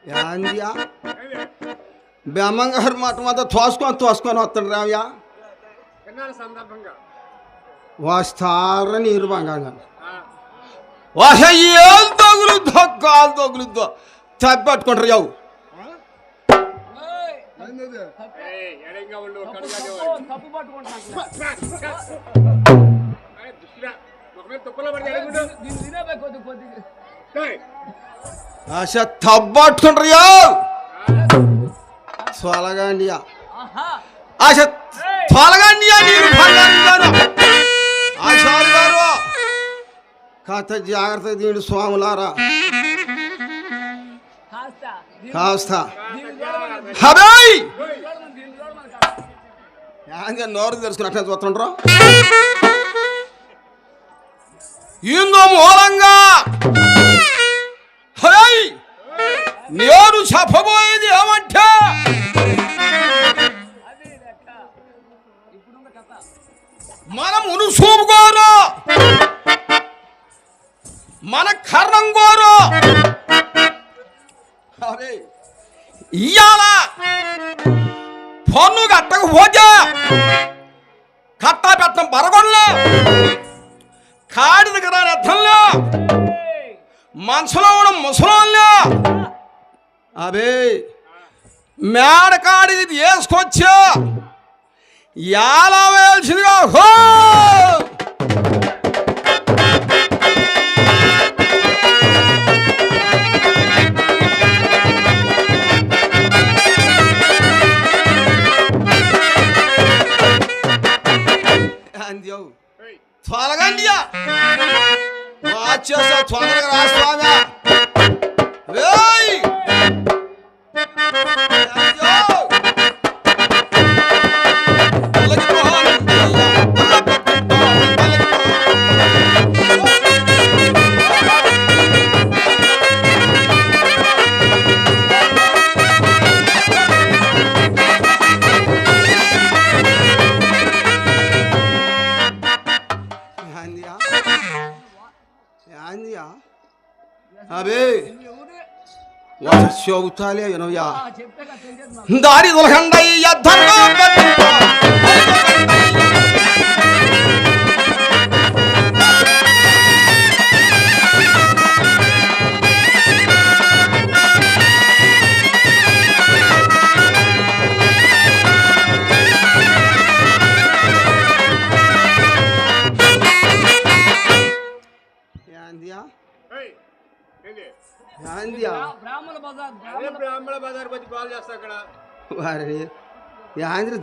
యాందియా బెమ్మంగారు మాట మాతో తోసుకొని వస్తాడు రావయ్యా వస్తారని ఇరు బంగాగా ఏం తగులుద్దో కాలు తగులుద్దో తప్పట్టుకుంటారు యావు తప్పట్టుకుంటారు యావు త్వరగాండియా త్వరగాండియా నీరు ఆచార్య గారు కాస్త జాగ్రత్త దీని స్వాములారా కాస్త నోరు తెలుసుకుని అట్లా చూస్తుంటారు ఇందో మూలంగా నేను చెప్పబోయేది ఏమంటే మనం ఉనుసూపు గోరు మన కర్ణం గోరు ఇయ్యాల పన్ను కట్టకపోతే కట్టా పెట్టడం బరగొండలో కాడి దగ్గర రథంలో మనసులో ఉన్న ముసలోళ్ళో అబే మేడకాడిది వేసుకొచ్చా ఎలా వేయాల్సిందిగా హో త్వరగా వచ్చేస్తా తొందరగా రాస్వామి అబే చెబుతాలే వినవ్యా దారి దొలకండయ్య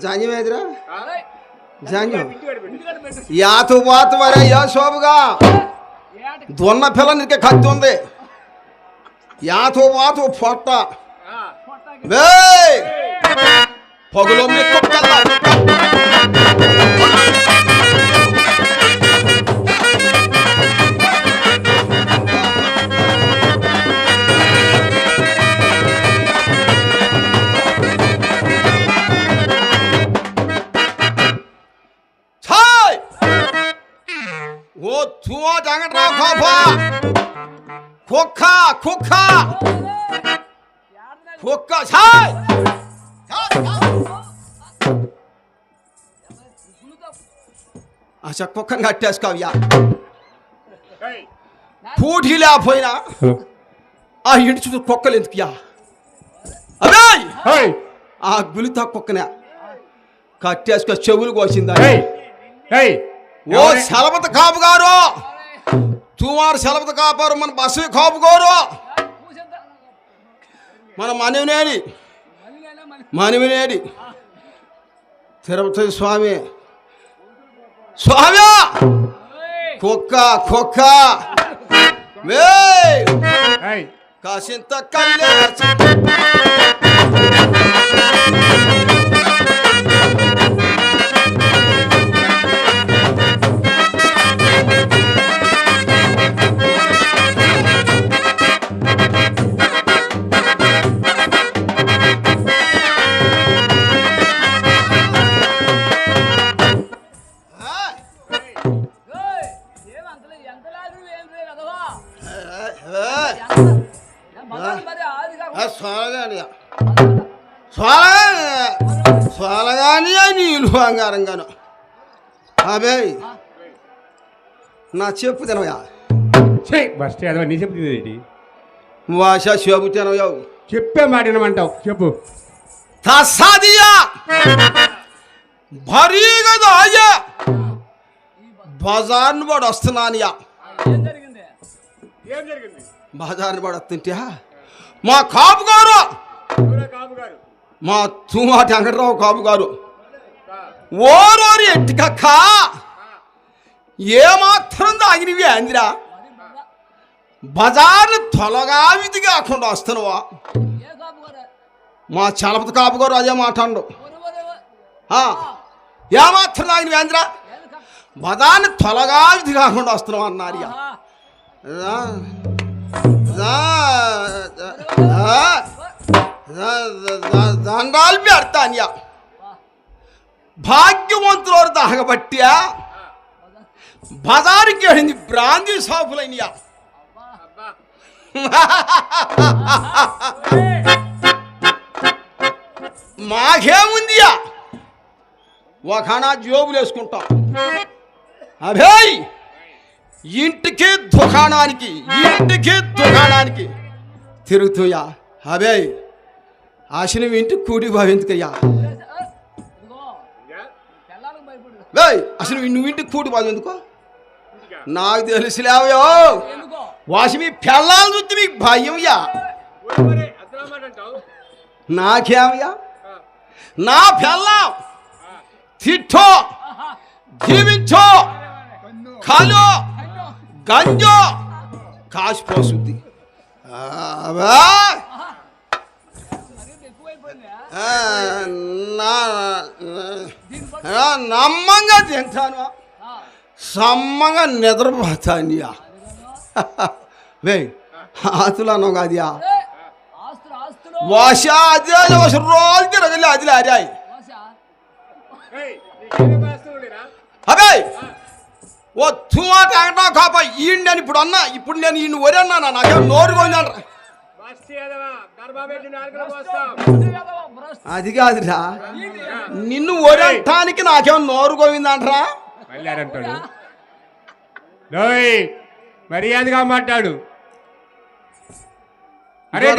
జాన్యమేదిరా జాన్యం యాతు బాతు వరయ్యా శోభగా దున్న పిల్ల నీకే కత్తి ఉంది యాతు బాతు పొట్ట పొగలో కుక్కని కట్టేసుకోవ్యా పూటీ లేకపోయినా ఆ ఇంటి చుట్టూ కుక్కలు ఎందుకుయా అదే ఆ గులితో కుక్కనే కట్టేసుకో చెవులు కోసిందా ఓ సెలబత కాపు గారు తుమారు సెలబత కాపారు మన బస్సు కాపు గారు మన మనివినేడి తిరుపతి స్వామి స్వామి కుక్క కాసింత కళ్ళే సోలగానియా నీళ్ళు బంగారంగాను అబే నా చెప్పు తినవయా బస్ అదవా నీ చెప్పు తినేది వాష చెప్పు తినవయా చెప్పే మాట వినమంటావు చెప్పు తస్సాదియా భరీగదా అయ్యా బజార్ను వాడు వస్తున్నానియా బజార్ను వాడు వస్తుంటే మా కాపు గారు మా తుమాటి వెంకటరావు కాపు గారు ఓరోరి ఎట్టుకక్క ఏమాత్రం తాగినవి అందిరా బజార్ను తొలగా విధి కాకుండా వస్తున్నావా మా చలపతి కాపు గారు అదే మాట్లాడు ఏమాత్రం తాగినవి అందిరా బజార్ను తొలగా విధి కాకుండా వస్తున్నావా అన్నారు దండాలు పెడతాన్యా భాగ్యవంతులు దాగబట్టియా బజారుకి వెళ్ళింది బ్రాందీ షాపులైనయా మాకేముందియా ఒకనా జోబులు వేసుకుంటాం అభే ఇంటికి దుకాణానికి తిరుగుతుయా అబే ఆశను ఇంటికి కూడి భావించుకయ్యా అసలు నువ్వు ఇంటికి కూడి బాధ ఎందుకో నాకు తెలుసులేవయో వాసి మీ పెళ్ళాలు చూస్తే మీకు భయంయా నాకేమయ్యా నా పెళ్ళాం తిట్టో జీవించో కాలో గంజో కాసిపోసుద్ది నమ్మంగా తింటాను సమ్మంగా నిద్రపోతానియా వే ఆతులు అన్నావు కాదియా వాష అదే రోజు తిరగలే అదిలే అరాయి అదే ఓ తుమాట అంటా కాపా ఈండి అని ఇప్పుడు నేను ఈయన ఒరేనా నాకేమో నోరుకోండి అది కాదురా నిన్ను ఒరటానికి నాకేమో నోరు గోవిందంటరా అంటాడు మర్యాదగా మాట్లాడు అరే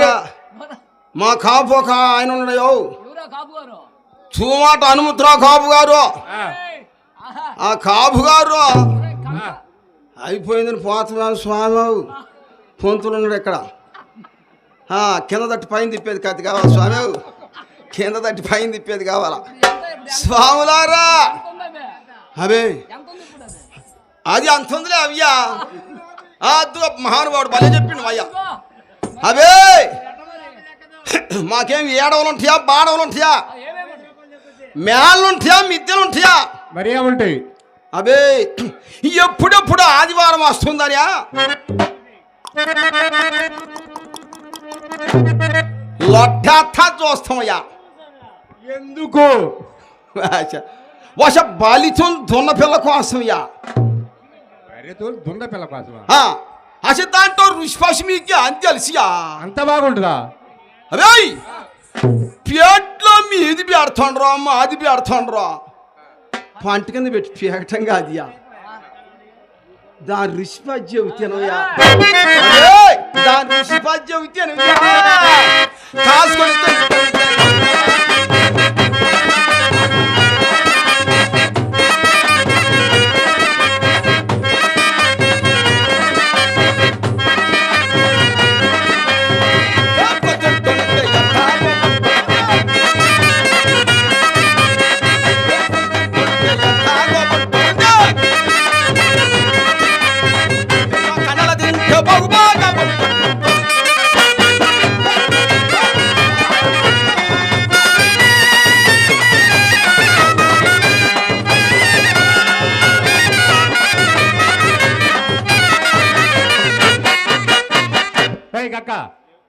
మా కాపు ఒక ఆయన ఉన్నాయో తుమాట హనుమంతరావు కాపు గారు ఆ కాపు గారు అయిపోయిందని పోతున్నా స్వామి పొంతులు ఉన్నాడు ఇక్కడ కింద తట్టి పైన తిప్పేది కత్తి కావాలి స్వామి కింద తట్టి పైన తిప్పేది కావాలా స్వాములారా అవే అది అంత ఉందిలే అయ్యా మహానుభావుడు భలే చెప్పిండు అయ్యా అవే మాకేం ఏడవలు ఉంటాయా బాడవలు ఉంటాయా మేళ్ళు ఉంటాయా మిద్దెలు ఉంటాయా మరి ఏముంటాయి అవే ఎప్పుడెప్పుడు ఆదివారం వస్తుందనియా లొట్టా చూస్తామయ్యా ఎందుకు వర్ష బాలితో దున్న పిల్ల కోసమయ్యా దున్న పిల్ల కోసమా అసలు దాంట్లో రుచిపశమికి అని తెలిసియా అంత బాగుంటుందా అవే పేట్లో మీది పెడతాండ్రా మాది పెడతాండ్రా పంట కింద పెట్టి పేకటం కాదియా దాని రుచిపతి చెబుతానయ్యా దాని రుచిపతి చెబుతానయ్యా కాసుకొని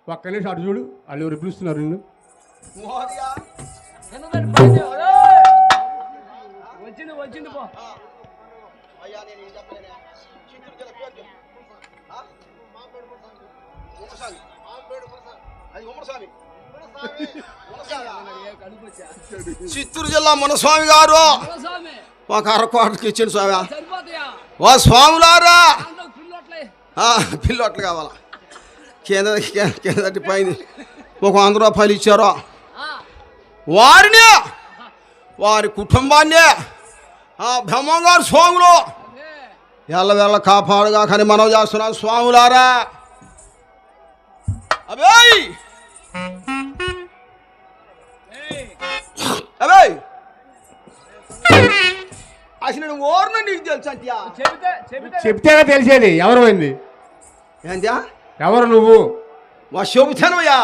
ఒక్క నిమిషం అటు చూడు వాళ్ళు ఎవరు పిలుస్తున్నారు నిన్ను వచ్చింది పో మునస్వామి. చిత్తూరు జిల్లా మునస్వామి గారు ఒక అరకోటకి ఇచ్చింది స్వామి. ఓ స్వాములారా, పిల్లొట్లు కావాలా? కిందటి పైన ఒక 100 రూపాయలు ఇచ్చారు. వారిని వారి కుటుంబాన్ని ఆ బ్రహ్మంగారు స్వాములు ఎల్లవెల్ల కాపాడుగా కానీ మనం చేస్తున్నాం స్వాములారా. అబేయ్ అబేయ్ అసలు ఓర్న నీకు తెలుసు అంత్యా? చెప్తేగా తెలిసేది ఎవరు పోయింది. ఏంటా? ఎవరు నువ్వు? మా చెబుతానుయ్యా.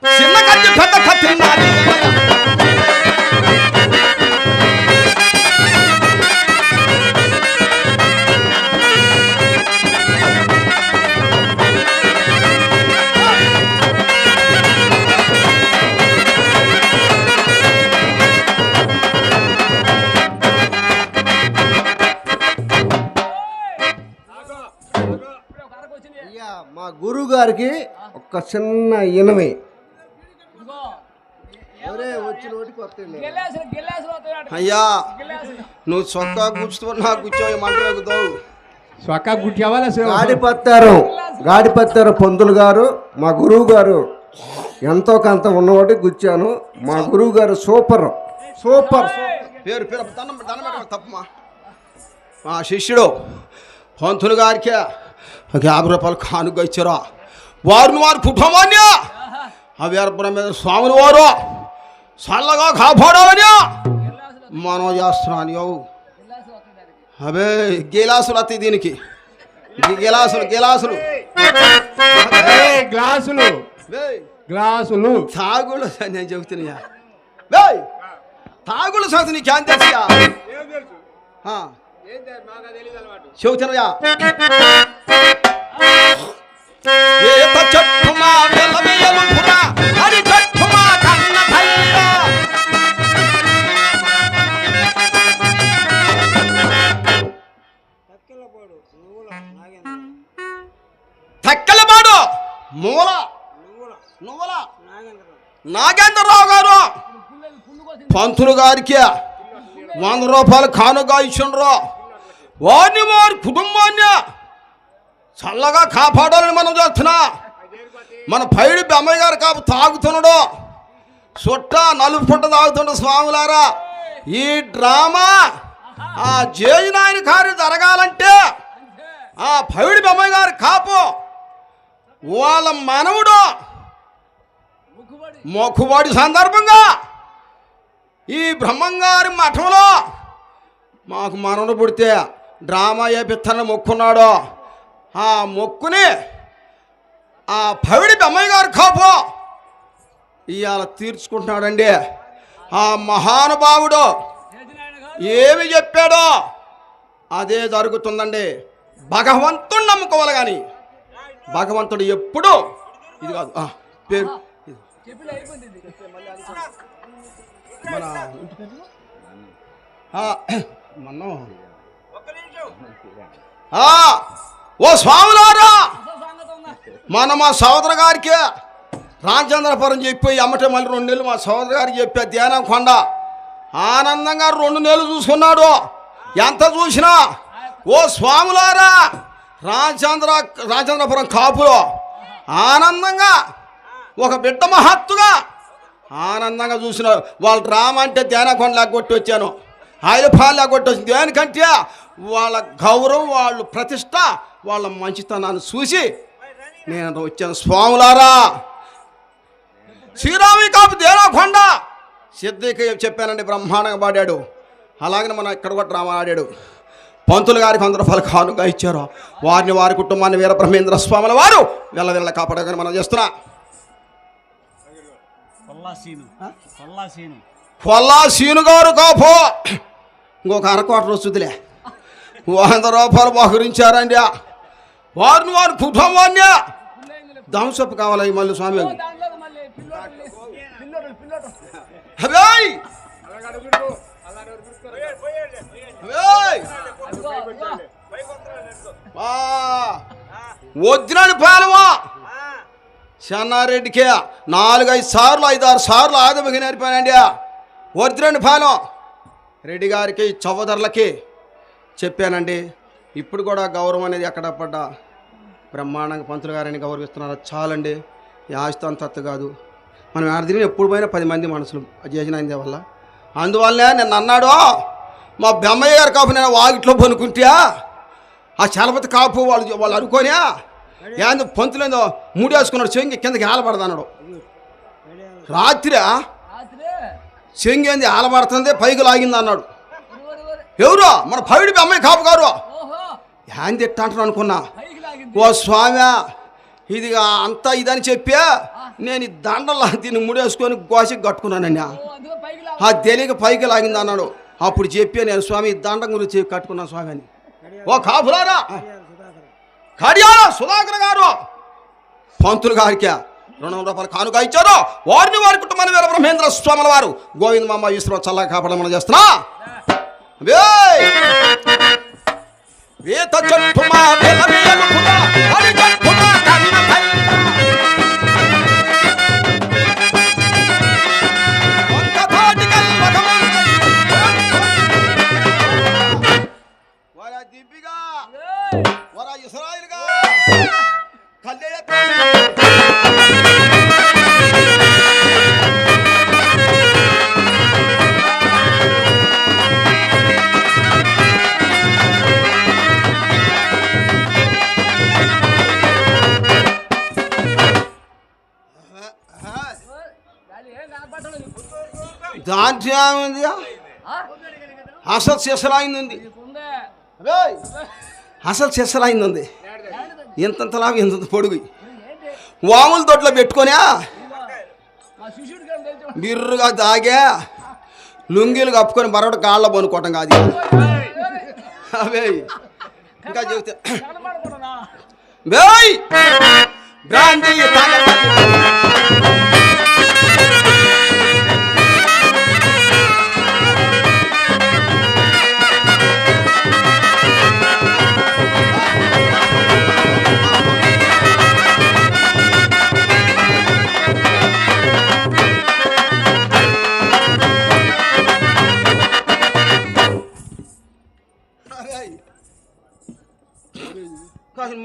చిన్న కత్తి పెద్ద కత్తి నాది. మా గురువు గారికి ఒక చిన్న ఇనమి అయ్యా, నువ్వు చొక్కా కూర్చుతో నాకు కూర్చోయి మంటలు ఎక్కుతావు. స్వక్క గుట్టావాలా? గాడిపత్తారు పంతులు గారు మా గురువు గారు ఎంతో కొంత ఉన్నవాటి గుచ్చాను. మా గురువు గారు సూపర్ సూపర్. పేరు పేరు దండం పెట్టాలి తప్పమా. మా శిష్యుడు పంతులు గారికి ఒక 50 రూపాయలు కానుక ఇచ్చారా. వారిని వారి కుటుంబాన్ని ఆ వీరపురం మీద స్వాములు వారు చల్లగా కాపాడాలని మనం చేస్తున్నాను. అవే గిలాసులు వస్తాయి దీనికి. గిలాసులు గ్లాసులు గ్లాసులు తాగుళ్ళు నేను చెబుతున్నా. తాగుళ్ళు సంగతి నీకేం తెలుసా? చెబుతున్నా. తక్కలపాడు మూల నువ్వుల నాగేంద్రరావు గారు పంతులు గారికి 100 రూపాయలు కానుగా ఇచ్చిండ్రు. వారిని వారి కుటుంబాన్ని చల్లగా కాపాడాలని మనం చేస్తున్నా. మన పైడి బెమ్మయ్య గారు కాపు తాగుతున్నాడు. చుట్ట నలుపు పుట్ట తాగుతుండు. స్వాములారా, ఈ డ్రామా ఆ జేజనాయన గారి జరగాలంటే ఆ పైడి బెమ్మయ్య గారి కాపు వాళ్ళ మనవుడు మొక్కుబడి సందర్భంగా ఈ బ్రహ్మంగారి మఠంలో మాకు మనవుడు పుడితే డ్రామా వేపిస్తానని మొక్కున్నాడు. ఆ మొక్కుని ఆ పవిడి బెమ్మయ్య గారు కాపు ఇవాళ తీర్చుకుంటున్నాడండి. ఆ మహానుభావుడు ఏమి చెప్పాడో అదే జరుగుతుందండి. భగవంతుడు నమ్ముకోవాలి కానీ భగవంతుడు ఎప్పుడు ఇది కాదు. పేరు మన ఓ స్వాములారా, మన మా సోదరు గారికి రామచంద్రపురం చెప్పి అమ్మటే మళ్ళీ 2 నెలలు మా సోదరు గారికి చెప్పా. ధ్యానం కొండ ఆనందంగా 2 నెలలు చూసుకున్నాడు. ఎంత చూసినా ఓ స్వాములారా, రామచంద్రపురం కాపులో ఆనందంగా ఒక బిడ్డ మహత్తుగా ఆనందంగా చూసిన వాళ్ళ డ్రామా అంటే ధ్యానకొండ కొట్టి వచ్చాను. ఆయిల పాలు కొట్టి వచ్చింది. దేనికంటే వాళ్ళ గౌరవం, వాళ్ళ ప్రతిష్ట, వాళ్ళ మంచితనాన్ని చూసి నేను వచ్చాను. స్వాములారా, శ్రీరామి కాపు ధ్యానకొండ సిద్ధికి చెప్పానండి, బ్రహ్మాండంగా పాడాడు. అలాగనే మనం ఇక్కడ కూడా డ్రామా ఆడాడు. పంతులు గారికి 100 రూపాయలు కానుగా ఇచ్చారు. వారిని వారి కుటుంబాన్ని వీరబ్రహ్మేంద్ర స్వాముల వారు వెళ్ళ కాపాడగానే మనం చేస్తున్నా. పొల్లా సీను గారు కాపు ఇంకొక 1/4 రోజులే 100 రూపాయలు బహుకరించారండి. వారిని వారి కుటుంబాన్ని దంసపు కావాలి మళ్ళీ స్వామి. వజ్రాని పాలవా చెన్నారెడ్డికి 4-5 సార్లు 5-6 సార్లు ఆదమకి నేర్పానండి. వద్దురండి పాలెం రెడ్డి గారికి చౌదరులకి చెప్పానండి. ఇప్పుడు కూడా గౌరవం అనేది ఎక్కడ పడ్డా బ్రహ్మాండంగా పంతులు గారిని గౌరవిస్తున్నారు. చాలండి. ఈ ఆస్తి అంత కాదు. మనం ఆడదిని ఎప్పుడు పోయినా 10 మంది మనసులు చేసిన వల్ల. అందువల్లనే నిన్న అన్నాడు మా బెమ్మయ్య గారి కాపు నేను వాగిట్లో పనుకుంటా ఆ చలపతి కాపు వాళ్ళు అనుకోనే ఏందో పంతులేందో మూడేసుకున్నాడు. చెంగి కిందకి ఆలపడదన్నాడు. రాత్రి చెంగి ఏంది ఆలపడుతుంది పైకి లాగింది అన్నాడు. ఎవరు మన పైడి బెమ్మయ్య కాపు గారు ఏంది ఎట్ట అంటాను అనుకున్నా. ఓ స్వామి ఇది అంతా ఇదని చెప్పా నేను ఈ దండలా దీన్ని ముడేసుకొని గోసికి కట్టుకున్నానండి. ఆ తెలియక పైకి లాగింది అన్నాడు. అప్పుడు చెప్పా నేను స్వామి దండం గురించి కట్టుకున్నాను స్వామి అని. ఓ కాపులారా కడియాల సుధాకర్ గారు పంతులు గారికి 200 రూపాయలు కానుక ఇచ్చారు. వారిని వారి కుటుంబాన్ని వీర బ్రహ్మేంద్ర స్వాముల వారు గోవింద మామ ఈశ్వరం చల్లగా కాపాడమని చేస్తున్నా. దాంట్లో ఏముంది అసలు శిశలాయింది. అసలు శిశలాయింది. ఇంతంతలా ఇంత పొడుగు వాముల తొట్లో పెట్టుకొనే బిర్రుగా దాగా లుంగీలు కప్పుకొని మరొకటి గాళ్ళ పనుకోవటం కాదు. అవే ఇంకా చెబితే బ్రాంతి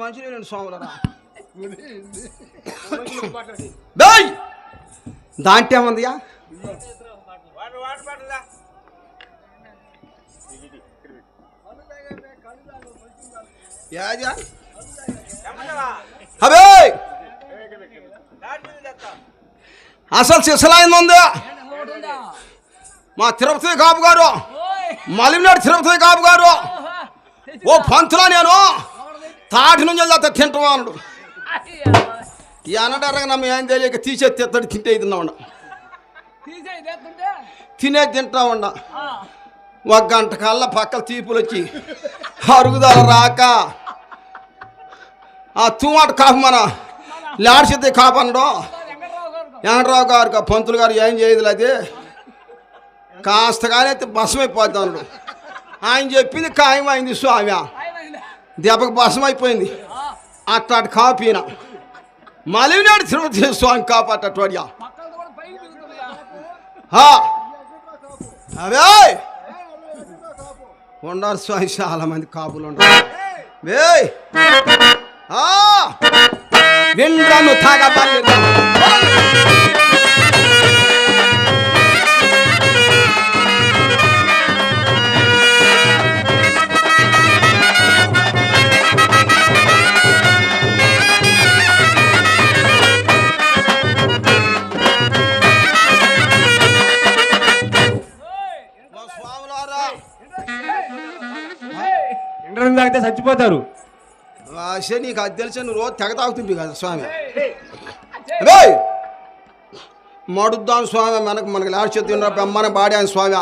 మంచి నేను స్వాములరా దాంట్లో ఏమందియా అవే అసలు శిశలాయింది ఉంది. మా తిరుపతి కాపు గారు మలిమినాడు తిరుపతి కాపు గారు ఓ పంతులా నేను తాటి నుంచి వెళ్తా తింటావా అన్నాడు. ఈ అన్నడారగా నమ్మ ఏం తెలియక తీసేది ఎత్తడి తింటే తిన్నామండ తినేది తింటా ఉండ. 1 గంట కల్లా పక్కల తీపులు వచ్చి అరుగుదల రాక ఆ తూమాట కాపు మన లాడ్చిద్ది కాపు అన్నాడు. వెంకటరావు గారు పంతులు గారు ఏం చేయదు అది కాస్తగానే భస్మైపోద్ది అన్నాడు. ఆయన చెప్పింది ఖాయమైంది స్వామి. దెబ్బకు భస్మం అయిపోయింది. అట్లాంటి కాపీన మలినాడు తిరుపతి స్వామి కాపాటోడియా అవే ఉండాలి స్వామి. చాలా మంది కాపులు ఉంటారు. విండ్రను తాగబల్లి తాగితే చచ్చిపోతారు. నీకు అది తెలిసి నువ్వు రోజు తెగ తాగుతుంది కదా స్వామి. మడుద్దాం స్వామి మనకు లాస్ట్ చెప్తున్నా బెమ్మన బాడి అని స్వామి.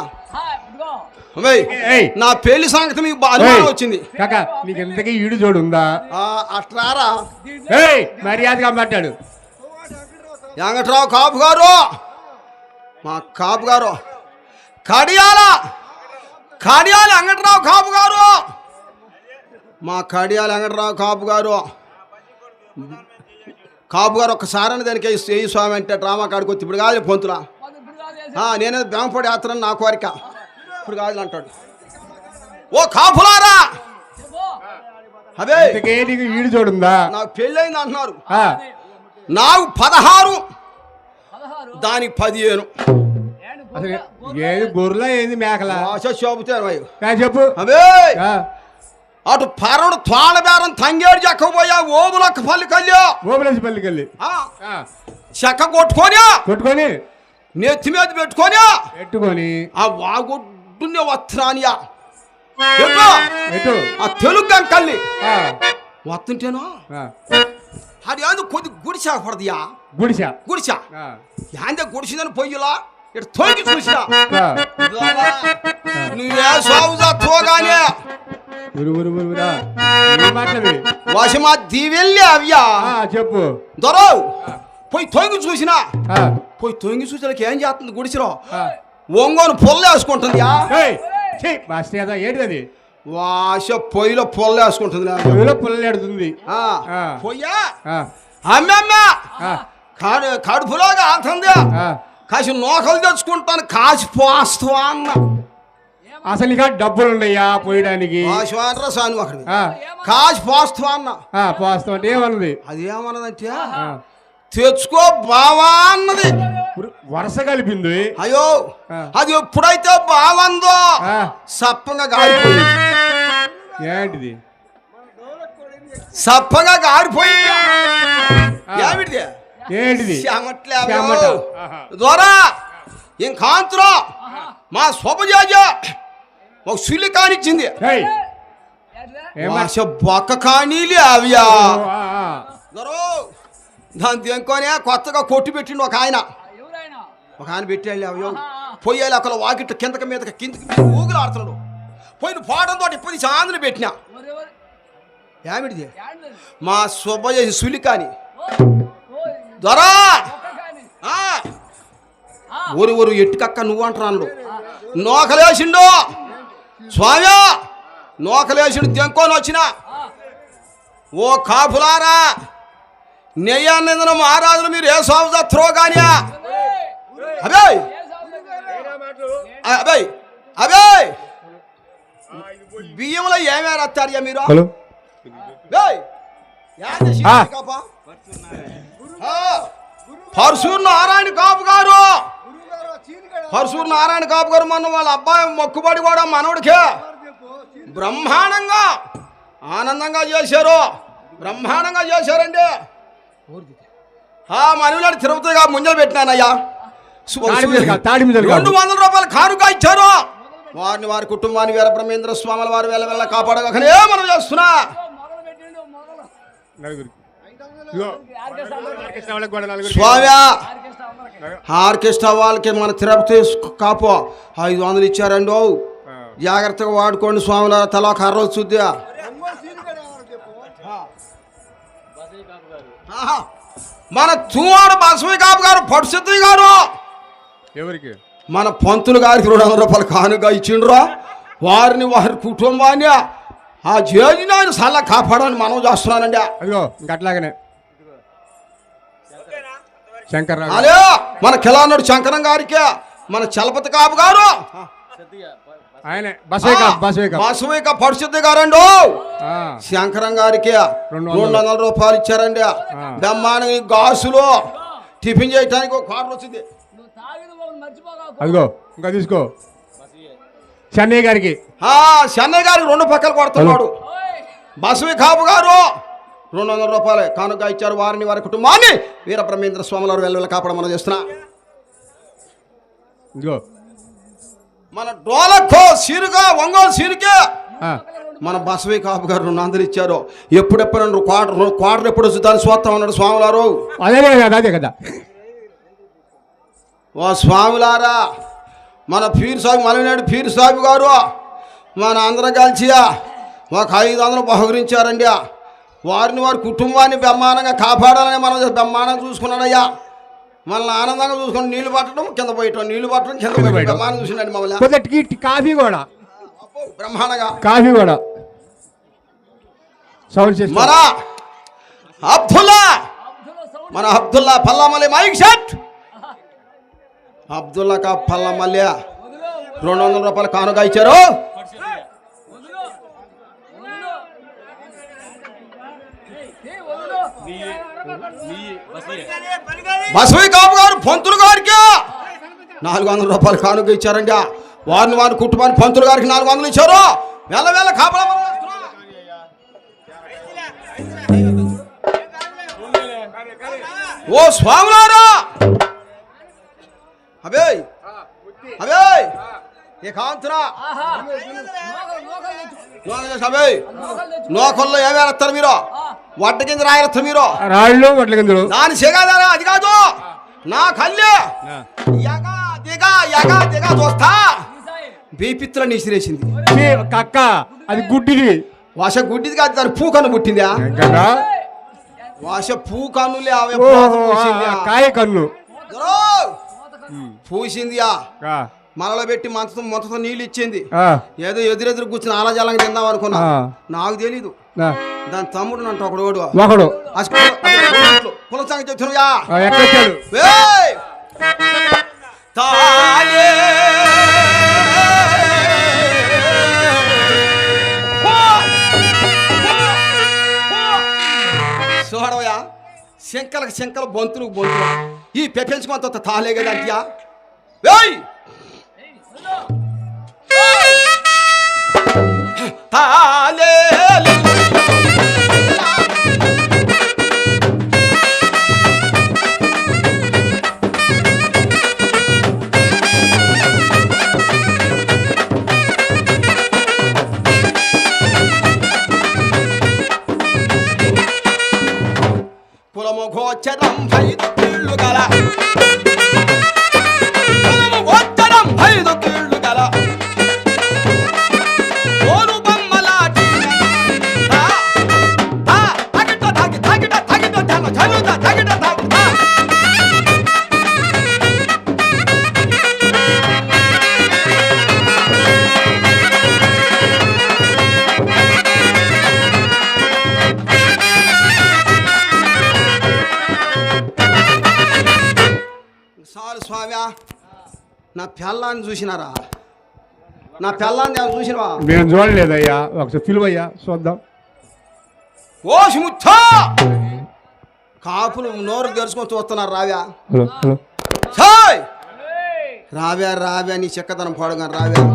నా పెళ్లి సంగతి మీకు అనుమానం వచ్చింది కాకా. నీకు ఎంతకీ ఈడు జోడు ఉందా? అట్లారా మర్యాదగా మాట్లాడు. వెంకట్రావు కాపు గారు మా కాపు గారు కడియాల వెంకట్రావు కాపు గారు మా కడియాల వెంకట్రావు కాపు గారు కాపు గారు ఒక్కసారి దానికి ఏ స్వామి అంటే డ్రామా కాడికి వచ్చి ఇప్పుడు కాదు పొంతులా నేనే బ్రహ్మపడి యాత్ర నా కోరిక ఇప్పుడు కాదు అంటాడు. ఓ కాపులారా అదే ఇంతకే నీకు ఈడు చూడుందా? నాకు పెళ్ళైంది అంటున్నారు. నాకు 16 దానికి 15. అసలు ఏది గొర్రెలా ఏంది మేకలా? చెబుతాను చెప్పు. అవే అటు పరుడు తోళ బేరం తంగేడు చెక్కపోయా ఓములక్క పల్లి కల్లి ఓబులేసి పల్లికెళ్ళి చెక్క కొట్టుకొని కొట్టుకొని నెత్తి మీద పెట్టుకొని పెట్టుకొని ఆ వాగొడ్డునే వస్త్రానియా ఎటు ఆ తెలుగు గంకల్ని వస్తుంటేను అది ఏందో కొద్ది గుడిసా పడదియా గుడిసా గుడిసా ఏందే గుడిసిందని పొయ్యిలా ఇటు తోగి చూసినా నువ్వే సాగుదా తోగానే వశమా దీవెళ్ళి అవ్యా చెప్పు దొరవు పోయి తొంగి చూసినా పోయి తొంగి చూసేకి ఏం చేస్తుంది గుడిసిలో ఒంగోను పొల్ల వేసుకుంటుంది ఏంటి అది? వాష పొయ్యిలో పొల్ల వేసుకుంటుంది పుల్లెడుతుంది పొయ్యా అమ్మమ్మ కడుపులోగా ఆతుంది కాసి నోకలు తెచ్చుకుంటాను కాసి పోస్తావా అన్న. అసలు ఇక డబ్బులు ఉన్నాయా పోయడానికి? సాను అక్కడ కాసి పోస్తావా అన్న. పోస్తాం అంటే ఏమన్నది? అది ఏమన్నదంటే తెచ్చుకో బావా అన్నది. వరుస కలిపింది. అయ్యో అది ఎప్పుడైతే బావందో సప్పంగా గారిపోయింది. ఏంటిది? సప్పంగా గారిపోయింది. ఏమిటిది? ఏంటిది? ద్వారా ఇంకాంతరం మా శుభజాజ ఒక సుల్లి కానిచ్చింది. బొక్క కానీలే అవ్యా దాని దేనికోనే కొత్తగా కొట్టి పెట్టిండు ఒక ఆయన పెట్టి అవ్యో పొయ్యాలి అక్కడ వాకిట్టు కిందకి మీదకి కిందకి ఊగులు ఆడుతున్నాడు. పోయిన పాడంతో ఇప్పుడు చాందని పెట్టినా. ఏమిటిది? మా శుభజాజ సుల్లి కాని దొరా ఊరు ఎట్టుకక్క నువ్వు అంటున్నాడు. నోకలేసిండు స్వామి నోకలేసిండు దెంకొని వచ్చిన. ఓ కాపులారా నెయ్యానందన మహారాజులు మీరు ఏ స్వామి త్రో కానీ అబ్బాయ్ అబ్బాయ్ అబ్బాయ్ బియ్యంలో ఏమేమి వస్తారయ్యా మీరు? పరశూరు నారాయణ కాపు గారు పరశూరు నారాయణ కాపు గారు మన వాళ్ళ అబ్బాయి మొక్కుబడి కూడా మనవుడికే బ్రహ్మాండంగా ఆనందంగా చేశారు. బ్రహ్మాండంగా చేశారండి. మనవులాడు తిరుపతిగా ముంజలు పెట్టినానయ్యా. 200 రూపాయలు కానుక ఇచ్చారు. వారిని వారి కుటుంబాన్ని వీరబ్రహ్మేంద్ర స్వాముల వారు వెళ్ళ కాపాడగనే మనం చేస్తున్నా. స్వామి ఆర్కెస్ట్రా వాళ్ళకి మన తిరుపతి కాపు 500 ఇచ్చారండి. జాగ్రత్తగా వాడుకోండి స్వాముల తలా కర్ర చూద్దా. మన తూవాడు బసవి కాపు గారు పడుసిద్ధి గారు ఎవరికి మన పంతులు గారికి 200 రూపాయలు కానుగా ఇచ్చిండ్రు. వారిని వారి కుటుంబాన్ని ఆ జేజుని ఆయన సల్లా కాపాడని మనం చేస్తున్నానండి. అదిగో ఇంకట్లాగనే శంకర్ అదే మన కిలానాడు శంకరం గారికి మన చలపతి కాపు గారు ఆయన బసవి పరిశుద్ధి గారండి శంకరం గారికి 200 రూపాయలు ఇచ్చారండి. బ్రహ్మాండ గాసులు టిఫిన్ చేయడానికి ఒక కార్డు వచ్చింది. అదిగో ఇంకా తీసుకో. చెన్నై గారికి చెన్నై గారికి 2 పక్కలు కొడుతున్నాడు. బసవి కాపు గారు 200 రూపాయలు కానుక ఇచ్చారు. వారిని వారి కుటుంబాన్ని వీరబ్రహ్మేంద్ర స్వాముల వారు వెళ్ళ కాపాడమని చేస్తున్నా. ఇదిగో మన డోలక్కో సీరుగా ఒంగోలు సీరుకే మన బసవి కాపు గారు 200 ఇచ్చారు. ఎప్పుడెప్పుడు క్వార్టర్ ఎప్పుడు దాన్ని చూస్తా ఉన్నాడు స్వాములారు. అదే కదా. ఓ స్వాములారా మన పీరు సాబు మలనాడు పీరు సాబు గారు మన అందరం కలిసి ఒక 500 బహుకరించారండి. వారిని వారి కుటుంబాన్ని బ్రహ్మాండంగా కాపాడాలని మనం బ్రహ్మాండంగా చూసుకున్నాడయ్యా. మనల్ని ఆనందంగా చూసుకుని నీళ్లు పట్టడం కింద పోయటం నీళ్లు పట్టడం కింద పోయటం బ్రహ్మాండంగా చూసినాడు మమ్మల్ని. కాఫీ కూడా బ్రహ్మాండంగా కాఫీ కూడా మన అబ్దుల్లా మన అబ్దుల్లా పల్లామల్లి మైక్ షాట్. అబ్దుల్లా కా పల్లామల్లి 200 రూపాయలు కానుక ఇచ్చారు. బసవి కాపు గారు పంతులు గారికి 400 రూపాయలు కానుక ఇచ్చారండి. వారిని కుటుంబాన్ని పంతులు గారికి 400 ఇచ్చారు. వేల కాపలా ఓ స్వాములారా, అబే ఏ కాంతురా నోకల్లో ఏమేస్తారు మీరు? వడ్డ కింద రాయస్తారు మీరు. రాళ్ళు వడ్ల కిందలు దాని సెగాదారా, అది కాదు నా కళ్ళే దిగా చూస్తా బీపిత్తుల నిసిరేసింది. కక్క అది గుడ్డిది. వాస గుడ్డిది కాదు, దాని పూకన్ను పుట్టిందా? వాస పూకన్నులే కాయ కన్ను పూసిందియా. మనలో పెట్టి మొత్తం నీళ్ళు ఇచ్చింది. ఏదో ఎదురెదురు కూర్చుని ఆలాజాలంగా తిందాం అనుకున్నా. నాకు తెలీదు. దాని తమ్ముడు నంట ఒకడు కుల సంగతి చెప్తున్నా. చూడవయా, శంకల బొంతులు ఈ పెంచుకుంత తాలేగదంటియా. కులము గోచరం ఐదు కీళ్ళు గల స్వామి. నా పిల్లాన్ని చూసినారా? నా పిల్లాన్ని చూసినవా? నేను చూడలేదయ్యా, ఒకసారి పిలువయ్యా చూద్దాం. ఓ ముచ్చా, కాపులు నోరు తెరుచుకొని చూస్తున్నారు. రావ్యా నీ చెక్కదనం పాడుగా రావ్యా.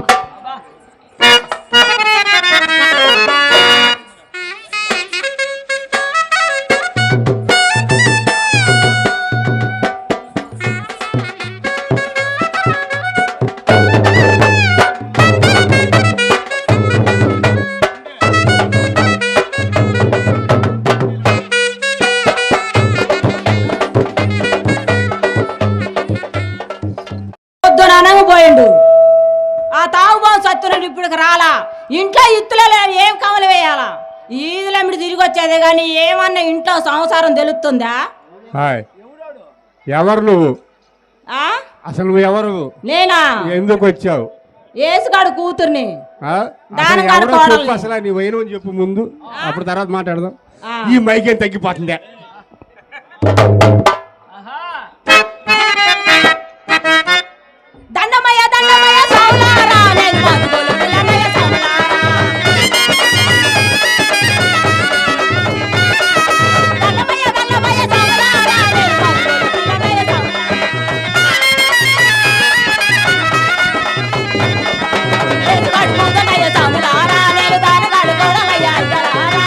పోయిండు ఆ తాగుబాబు సత్తునడు. ఇప్పుడు రాలా ఇంట్లో ఇత్తులే ఏం కమలు వేయాలా? ఈదులమ్మిడి తిరిగి వచ్చేదే కానీ ఏమన్నా ఇంట్లో సంసారం తెలుస్తుందా? ఎవరు నువ్వు? అసలు నువ్వు ఎవరు? నేనా? ఎందుకు వచ్చావు? ఏసుగాడు కూతుర్ని. అసలు నీ వైను అని చెప్పు ముందు, అప్పుడు తర్వాత మాట్లాడదాం. ఈ మైకేం తగ్గిపోతుందే. దండమయ్య సౌలారా నేను బతుకులు పిల్లమయ్య సౌలారా. దండమయ్య సౌలారా నేను బతుకులు పిల్లమయ్య సౌలారా. నేను కడుపుదనయ్య సౌలారా నేను దాని కడుకోడమయ్య అయ్యలారా.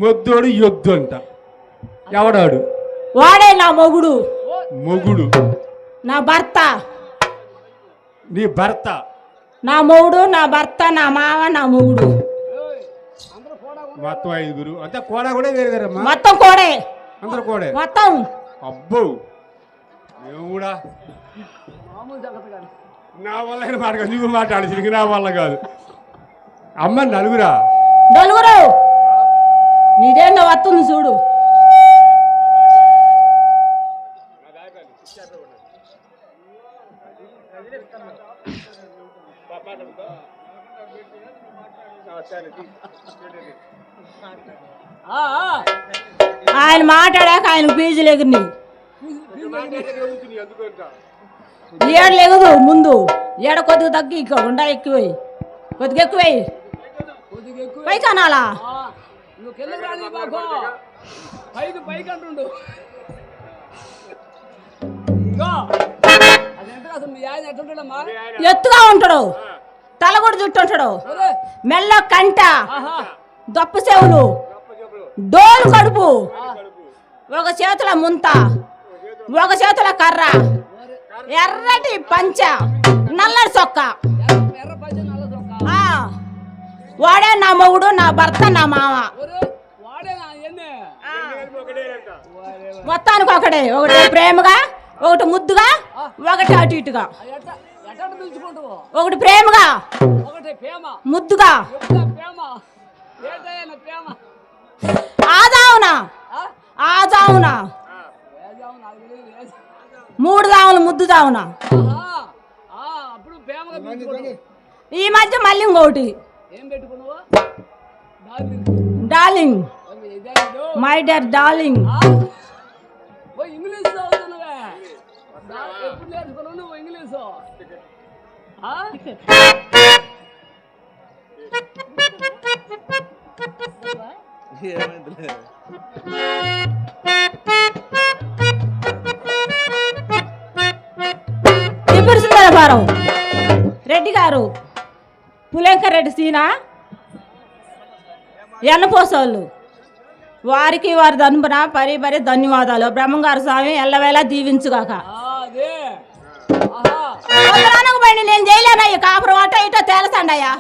మొద్దోడు యొద్దు అంట. ఎవడాడు? వాడే నా మొగుడు, మొగుడు. నా భర్త. నీ భర్త? నా మొగుడు, నా భర్త, నా మావ, నా మొగుడు. మొత్తం 5 అంతే. కోడ కూడా వేరు వేరమ్మా? మొత్తం కోడే. అందరు కోడే మొత్తం. అబ్బో దేవుడా, నా వల్ల అయిన మాట కాదు. నువ్వు మాట్లాడేసి నా వల్ల కాదు. అమ్మ నలుగురా? నలుగురు. నీదేందో వస్తుంది చూడు. ఆయన మాట్లాడాక ఆయన ఫీజులు ఎగిరినాయి. ఏడు లేగదు ముందు. ఏడ కొద్దిగా తగ్గి ఇక ఉండా ఎక్కువై, కొద్దిగా ఎక్కువై పై కనాలా. నువ్వు కిందకి రాని బాబు, పైకి అంటుండు. ఎత్తుగా ఉంటాడు, తల కూడా జుట్టు ఉంటాడు, మెల్ల కంట, దొప్ప చెవులు, డోలు కడుపు, ఒక చేతుల ముంత, ఒక చేతుల కర్ర, ఎర్రటి పంచ, నల్లటి చొక్క. వాడే నా మొగుడు, నా భర్త, నా మామ. మొత్తానికి ఒకటే. ఒకటి ప్రేమగా, ఒకటి ముద్దుగా, ఒకటి అటు ఇటుగా. ఒకటి ప్రేమగా, ముద్దుగా. ఆదావునా ఆదావునా 3 దావులు ముద్దు దావునా. ఈ మధ్య మళ్ళీ ఇంకోటి darling, my dear darling. English చదువుతున్నావే, ఎప్పుడు నేర్చుకున్నావు నువ్వు ఇంగ్లీషు? త్రిపుర సుందరపారం రెడ్డి గారు, పులేంకర్ రెడ్డి సీనా, ఎన్నపోసోళ్ళు, వారికి వారి తరపున పరి ధన్యవాదాలు. బ్రహ్మంగారు స్వామి ఎల్లవేళ దీవించుగాక. పైన నేను చేయలేనయ్య, కాపురం అటో ఇటో తేలసండయ్యా.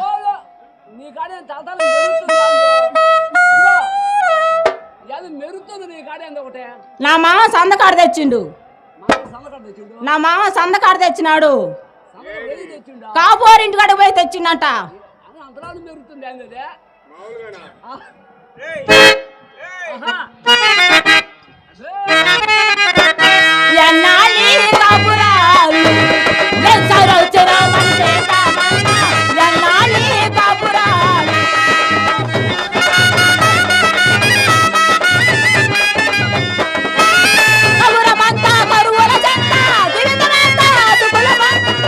నా మామ సందకాడ తెచ్చిండు, నా మామ సందకాడ తెచ్చినాడు. కాపోరింటి కాడ పోయి తెచ్చిండట. ఎన్నాలి కాపురాలు ఎన్నాలి కాపురాలు. కబురమంతా కరువుల చెంత, దివితమంతా దుగులమంతా.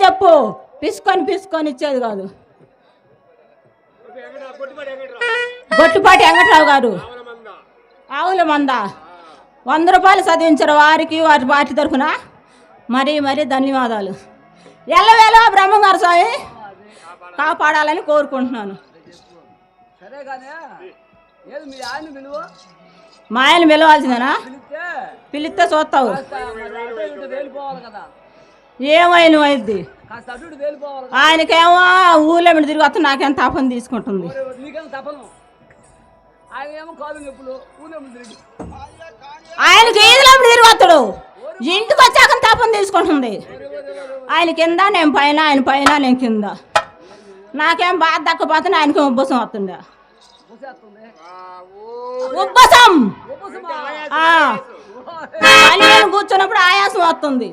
చెప్పు, పిసుకొని ఇచ్చేది కాదు. గొట్టుపాటి వెంకట్రావు గారు, ఆవుల మంద 100 రూపాయలు చదివించారు వారికి, వారి పార్టీ తరఫున మరీ ధన్యవాదాలు. ఎల్లవేళ బ్రహ్మంగారు స్వామి కాపాడాలని కోరుకుంటున్నాను. సరే కానీ ఏది మీ ఆయన విలువ మా ఆయన పిలవాల్సిందేనా? పిలిస్తే చూస్తావు. తేలిపోవాలి కదా, ఏమైనా అయింది. కాస్త అటు ఇటు తేలిపోవాలి. ఆయనకేమో ఊళ్ళో మీద తిరిగి వస్తా, నాకేం తాపని తీసుకుంటుంది. నీకేం తపను, ఆయన ఏమో కాలు నొప్పులు ఊళ్ళో తిరిగి. ఆయనకి ఈదులో తిరిగి వస్తాడు, ఇంటికి వచ్చాక తాపని తీసుకుంటుంది. ఆయన కింద నేను పైన, ఆయన పైన నేను కింద. నాకేం బాధ దక్కపోతే ఆయనకి ఉబ్బసం వస్తుండే. ఉబ్బసం నేను కూర్చున్నప్పుడు ఆయాసం వస్తుంది.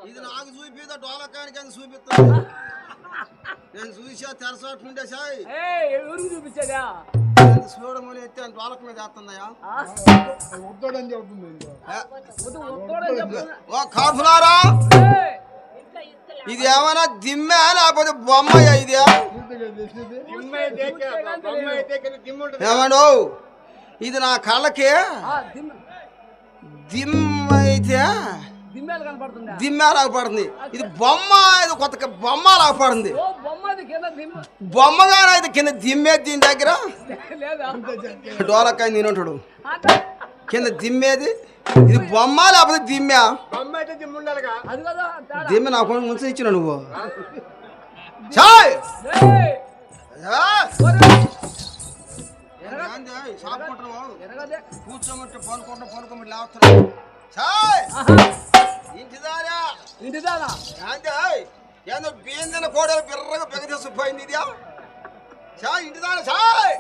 ఇది నాకు చూపిదా డోలకానికి అని చూపిస్తాను. నేను చూసా తెరసాటుండే సాయి ఎవరికి చూపించేదా చూడమని ఎత్తే డోలక మీద వేస్తుందయా. ఓ కాపులారా, ఇది ఏమైనా దిమ్మే లేకపోతే బొమ్మయ్యా? ఇది ఏమను, ఇది నా కళ్ళకి దిమ్మైతే దిమ్మ లాగపడుతుంది. ఇది బొమ్మ, ఇది కొత్త బొమ్మ లాగపడుతుంది. బొమ్మగానే అయితే కింద దిమ్మేది దీని దగ్గర డోలకాయ తినంటాడు. కింద దిమ్మేది ఇది బొమ్మ లేకపోతే దిమ్మ? దిమ్మ నా కొంచెం ముందు ఇచ్చిన నువ్వు కూర్చోమంటే పనుకోమంటే లేస్తున్నావు. ఇంటిదారా ఏందో బియ్యం కోడలు బిర్రగా పెగదీసిపోయింది. ఇది ఇంటిదానా సాయ్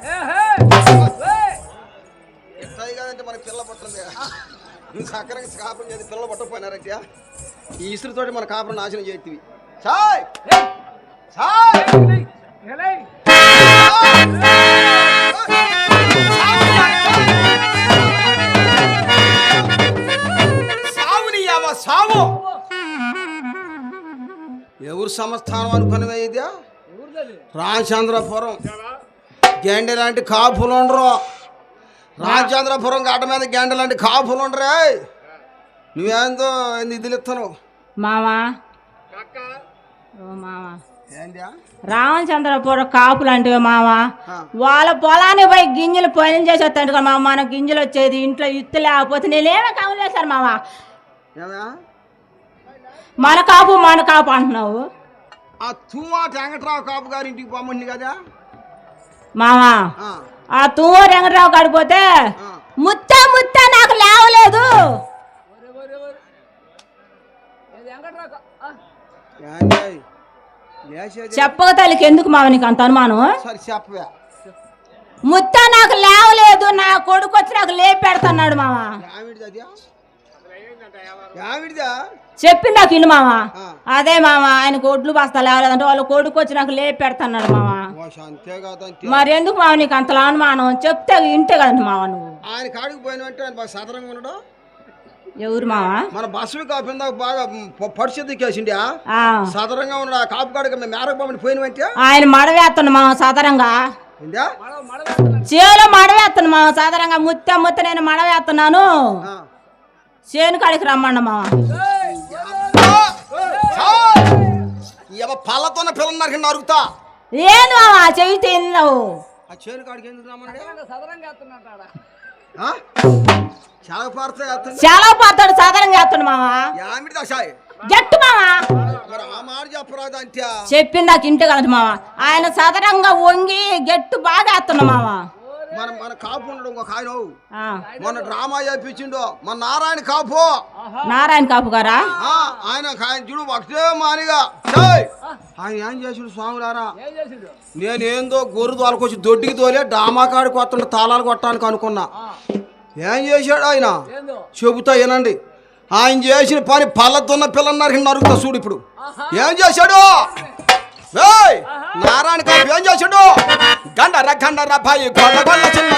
ఎట్టాయి కదంటే మనకి పిల్ల పట్టింది. సక్కరంగా కాపురం చేసి పిల్లలు పట్టకపోయినారంటే ఈ ఇసురుతోటి మన కాపురం నాశనం చేతివి. సాయ్ సాయ్ సావు ఎవరు సంస్థానం అనుకునేవా? ఇది రామచంద్రపురం గెండె లాంటి కాపులు ఉండరు. రామచంద్రపురం గడ్డ మీద గెండె లాంటి కాపులు ఉండరే. నువ్వేందో నిధులు ఇస్తాను మామా. రామచంద్రపురం కాపులు అంటే మావా, వాళ్ళ పొలాన్ని పోయి గింజలు పని చేసి వస్తాడు కదా మామ. మన గింజలు వచ్చేది ఇంట్లో ఇత్తు లేకపోతే నేనేమో కావలేసాను మావా. మన కాపు అంటున్నావు. ఆ తువ్వాట వెంకట్రావు కాపు గారి ఇంటికి పోమండి కదా మావా. ఆ తువ్వారు వెంకట్రావు కాడిపోతే ముత్త నాకు లేవలేదు. చెప్పక తల్లికి ఎందుకు మావ నీకు అంత అనుమానం? చెప్పవా. ముత్త నాకు లేవలేదు, నా కొడుకు వచ్చి నాకు లేపెడతాడు మావా. చెప్పింది నాకు ఇల్లు మావా. అదే మావా, ఆయనకు ఒడ్లు బస్తా లేవలేదంటే వాళ్ళ కొడుకు వచ్చి నాకు లేపెడతాడు మావా. మరి ఎందుకు మావ నీకు అంతలా అనుమానం? చెప్తే ఇంటే కదండి మావా నువ్వు. ఆయన కాడికి పోయినట్టు సదరంగా ఉండడం. ఎవరు మావా? మన బస్సు కాపు బాగా పరిస్థితి కేసిండి సదరంగా ఉన్న కాపు కాడికి మేరకు బాబుని పోయినవంటే ఆయన మడవేస్తాను మావ సాధారణంగా. చేలో మడవేస్తాను మావ సాధారణంగా. ముత్త నేను మడవేస్తున్నాను. చేను కాడికి రమ్మండ మావా. పళ్ళతోనే పిల్లలు నరుగుతా ఏంది మావా చెయ్యి తిన్నావు? ఆ చేను కాడికి ఎందుకు రమ్మన్నాడు? చాలా పాతాడు సాధారణంగా చేస్తాడు మావా. జట్టు మావా మరి ఆ మాట చెప్పరాదు అంత్యా. చెప్పింది నాకు ఇంటి కలదు మావా. ఆయన సదరంగా వంగి గట్టు బాగా వేస్తున్నా మావా. మన కాపు ఉండడు ఇంకొక ఆయన ఆ, మొన్న డ్రామా చేయించిండు మన నారాయణ కాపు. నారాయణ కాపు గారా? ఆయన చూడు ఒకటే మానిగా ఛేయ్! ఆయన ఏం చేసిండు స్వాములారా, ఏం చేసిండు? నేనేందో గొర్రె తోలుకొచ్చి దొడ్డికి తోలే డామా కాడికి వస్తుంటే తాళాలు కొట్టడానికి అనుకున్నా. ఏం చేశాడు ఆయన ఏందో? చెబుతా వినండి. ఆయన చేసిన పని పళ్ళతున్న పిల్లన్నరికి నరుకుతా చూడు ఇప్పుడు. ఏం చేశాడు ఏయ్! నారాయణ కాపు ఏం చేశాడు? గండర భాయి గొల్ల గొల్ల చిన్న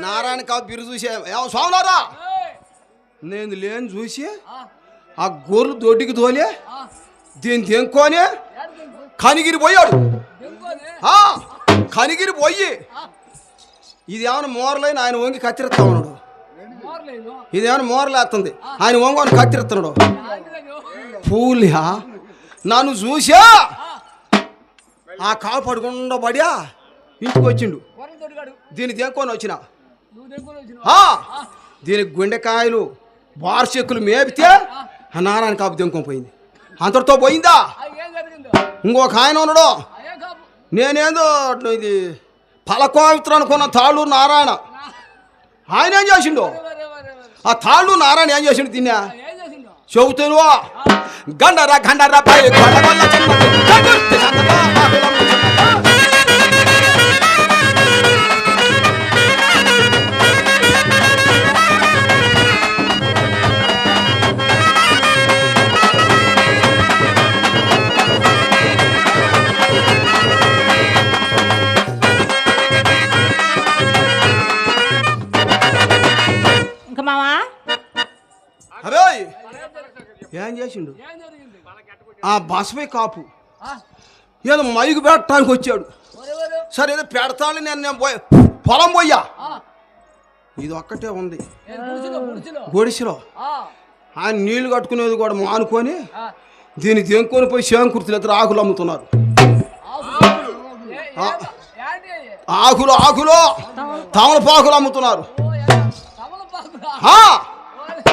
నారాయణ కాపు బిరు చూసే స్వాములారా, నేను లేని చూసి ఆ గొర్రెలు దొడ్డికి తోలే దీన్ని తెంకొని కనిగిరి పోయాడు. కనిగిరి పోయి ఇది ఏమైనా మోరలైన ఆయన వంగి కత్తిరిస్తా ఉన్నాడు. ఇది ఏమైనా మోరలేస్తుంది ఆయన వంగని కత్తిరిస్తున్నాడు. పూలియా నన్ను చూసా ఆ కాపు పడుకుండా పడియా ఇంటికి వచ్చిండు. దీన్ని తెంకొని వచ్చిన దీనికి గుండెకాయలు వార్షికులు మేపితే ఆ నారాయణ కాపు తెంకొని పోయింది. అంతటితో పోయిందా? ఇంకొక ఆయన ఉన్నాడు, నేనేందో ఇది ఫలకోవిత్ర అనుకున్న తాళ్ళూరు నారాయణ. ఆయన ఏం చేసిండు? ఆ తాళ్ళూరు నారాయణ ఏం చేసిండు? తిన్నా చెబుతాను. గండరా పై ఇంకా మావా అరే ఏం చేసిండు? ఆ బసపై కాపు ఏదో మైకు పెట్టడానికి వచ్చాడు. సరే ఏదో పెడతాను నేను పొలం పోయా. ఇది ఒక్కటే ఉంది గొడిసిలో. ఆయన నీళ్లు కట్టుకునేది కూడా మానుకొని దీన్ని తెంకొని పోయి శంకుర్తులు ఇద్దరు ఆకులు అమ్ముతున్నారు. ఆకులు తమలపాకులు అమ్ముతున్నారు.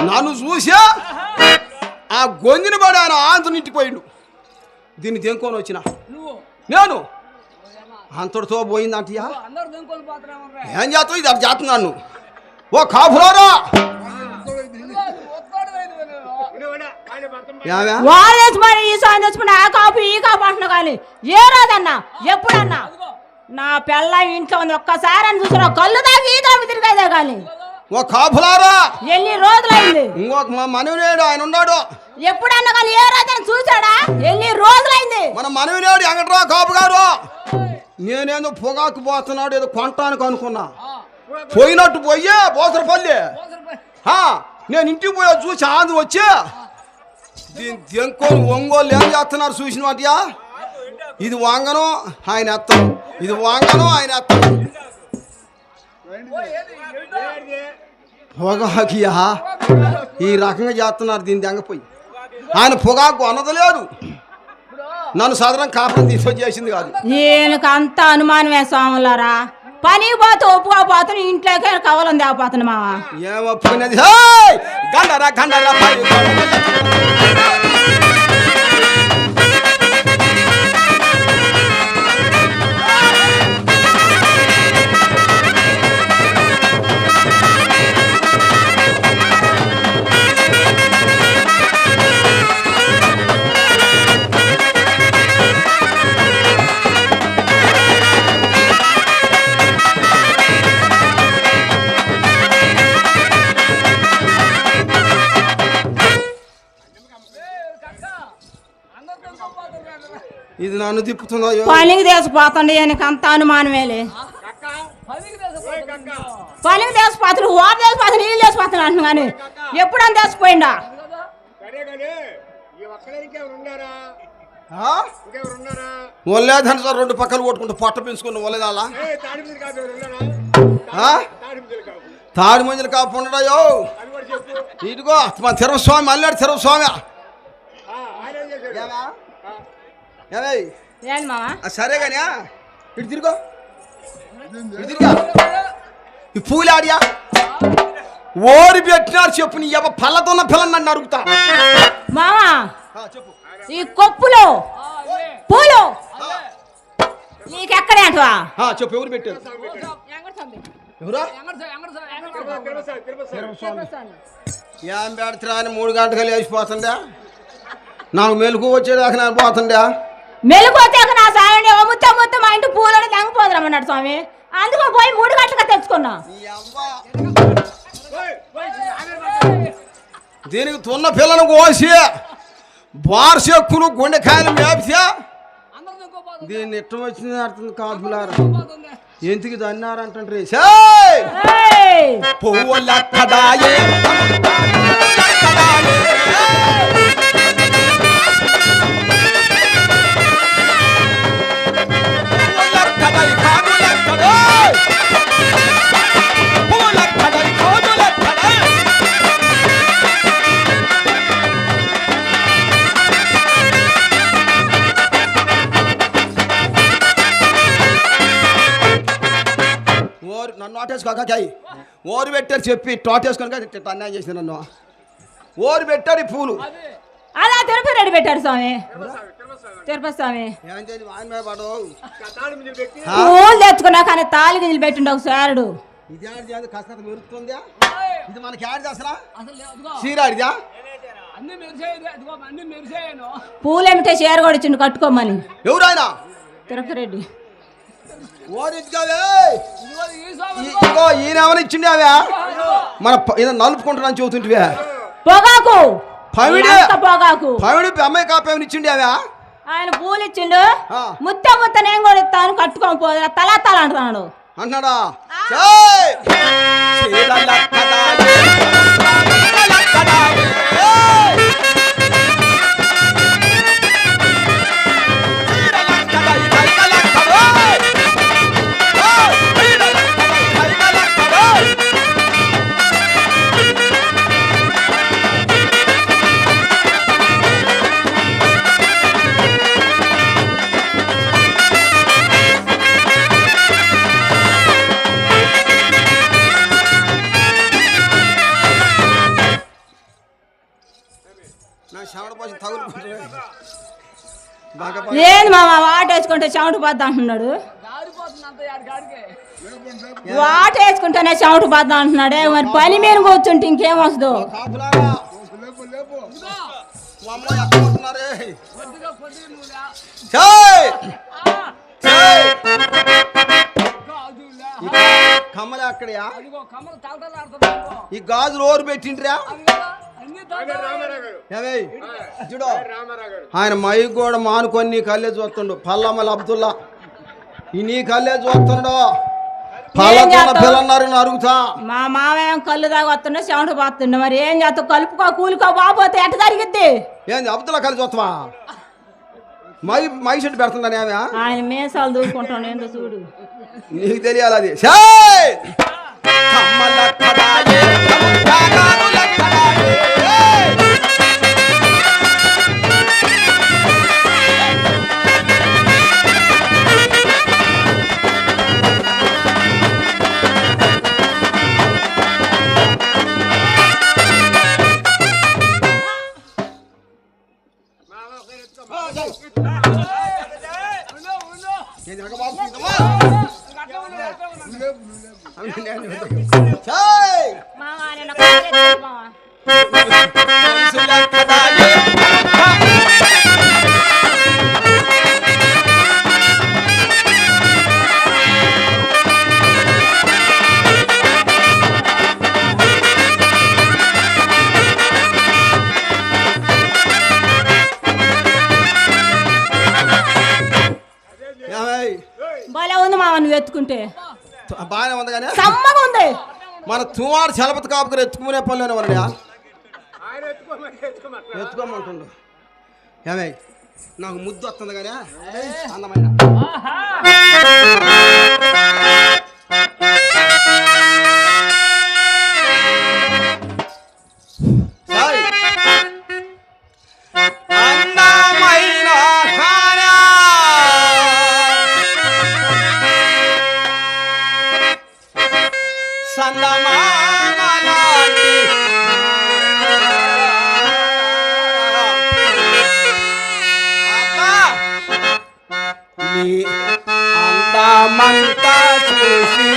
నన్ను చూసా ఆ గొంజిని పడి ఆయన ఆంధ్ర ఇంటిపోయిండు. దీన్ని తెంకొని వచ్చిన నేను అంతటితో పోయిందంటయా. ఏం చేస్తావు? ఇది అది చేస్తున్నాను. ఓ కాపులారా, వారు తెచ్చుకొని ఈ సాయం తెచ్చుకుని ఆ కాపు ఈ కాపు అంటున్నా కానీ ఏ రోజన్నా ఎప్పుడన్నా నా పిల్ల ఇంట్లో ఉంది ఒక్కసారి అని చూసిన కళ్ళు దాకా ఈతలు తిరిగేదే కానీ. ఓ కాపులారా, ఎన్ని రోజులైంది? ఇంకొక మా మనవినేడు ఆయన ఉన్నాడు. ఎప్పుడన్నా కానీ ఏ రోజు చూసాడా? ఎన్ని రోజులైంది? మన మనవినేడు ఎంగట్రా కాపు గారు. నేనేదో పొగాకు పోతున్నాడు ఏదో కొంటానికి అనుకున్నా. పోయినట్టు పోయే బోసరపల్లి. నేను ఇంటికి పోయా చూసి ఆంధ్ర వచ్చి దీన్ని తెంకొని ఒంగోలు ఏం చేస్తున్నారు చూసిన వాటియా. ఇది వాంగను ఆయన ఎత్తను, ఇది వాంగను ఆయన ఎత్తను. పొగాకియా ఈ రకంగా చేస్తున్నారు. దీన్ని తెంగపోయి ఆయన పొగాకు అన్నదలేదు. నన్ను సదరం కాపురం తీసుకొచ్చేసింది కాదు. ఈయనకు అంత అనుమానమే స్వాములారా. పని పోతే ఒప్పుకోపోతాను, ఇంట్లోకే కవలం తేపోతాను మావా. ఏమొప్పుకునేది? గండరా ఇది నన్ను తిప్పుతుందో పనికి తీసిపోతండి. ఆయనకు అంత అనుమానమేలే. పనికి తీసిపోతాడు, ఓర తీసిపోతాడు, నీళ్ళు తీసిపోతాడు అంటున్నా కానీ ఎప్పుడని తీసిపోయిందా? ఒళ్ళేదని సార్ రెండు పక్కలు కొట్టుకుంటూ పొట్ట పెంచుకుని ఒళ్ళేదాలా తాడి మంజులు కాపు ఉండడాయో ఇదిగో మన తిరుమస్వామి అల్లాడు తిరుమస్వామి ఏంటి మామ సరే కానీ ఇటు తిరుగో ఈ పూలు ఆడియా ఓరి పెట్టినారు చెప్పు నీ ఎవ పళ్ళతున్న పిల్లని నన్ను అడుగుతా మామ చెప్పు ఈ కొప్పులో పూలు నీకెక్కడేంటవా చెప్పు ఎవరు పెట్టారు ఎవరా ఏం పెడతారా అని 3 గంటలు వేసిపోతుందా నాకు మెలకు వచ్చేదాకా నేను పోతుందా మెలుగుతాక నా సాయం మొత్తం మా ఇంటి పూలని తెంగపోదురమ్మన్నాడు స్వామి అందుకో పోయి 3 గంటలుగా తెచ్చుకున్నా దీనికి తున్న పిల్లను కోసి బార్సెక్కులు గుండెకాయలు మేపితే దీన్ని ఇష్టం వచ్చింది అర్థం కాదులారా ఎందుకు దన్నారంటే పువ్వులక్కడాయే నన్ను ఆటేసుకోకాయి ఓరు పెట్టారు చెప్పి టోటేసుకొని అన్యాయం చేసిన నన్ను ఓరు పెట్టారు ఈ పూలు అలా తిరుపతి రెడ్డి పెట్టారు స్వామి తిరుపతి స్వామి పూలు తెచ్చుకున్నా కానీ తాళి గింజలు పెట్టిండు ఒక సారుడు ఇది కష్టం మెరుస్తుందా ఇది మనకి యాడ్ చేస్తారా చీరాడిదా పూలు ఏమిటే చీర కూడా ఇచ్చిండు కట్టుకోమని ఎవరు ఆయన తిరుపతి రెడ్డి ఇదిగో ఈయన ఏమైనా ఇచ్చిండే అవే మన నలుపుకుంటున్నాను చూస్తుంటే పొగాకు పొగాకు అమ్మాయి కాపు ఏమైనా ఇచ్చిండే అవే ఆయన పూలు ఇచ్చిండు ముత్త నేను కూడా ఇస్తాను కట్టుకొని పోదా తలా అంటున్నాడు అన్నాడా ఏంది మామ వాటేసుకుంటే చెమట పోద్దా అంటున్నాడు వాటేసుకుంటేనే చెమట పోద్దా అంటున్నాడే మరి పని మీద కూర్చుంటే ఇంకేం వస్తుందో కమ్మలే అక్కడయా ఈ గాజులు ఓరు పెట్టిండ్రా చూడు ఆయన మైకి కూడా మానుకొని నీ కళ్ళే చూస్తుండు పల్లమ్మల అబ్దుల్లా ఈ నీ కళ్ళే చూస్తుండో పిల్లన్నారు అరుగుతా మా మామేం కళ్ళు దాకా వస్తుండే చెమట పోతుండే మరి ఏం చేస్తావు కలుపుకో కూలికో బాబోతే ఎట్ట జరిగిద్ది ఏంది అబ్దుల్లా కలిసి చూస్తావా మై షెట్ పెడుతుందని ఆమె ఆయన మేసాలు దూసుకుంటాడు ఏందో చూడు నీకు తెలియాలి అది భలే ఉంది మామ నువ్వు ఎత్తుకుంటే బాగానే ఉంది కానీ సమ్మగా ఉంది మన తుమారు చలపతి కాపుకుని ఎత్తుకునే పనిలోనే ఉన్నాయా ఎత్తుకోమంటుండు ఏమే నాకు ముద్దు వస్తుంది కానీ అందమైన ఆహా సాయ్. అందమైన ఖానా. సందమామ లాంటి అబ్బా. నీ అందమంతా చూసి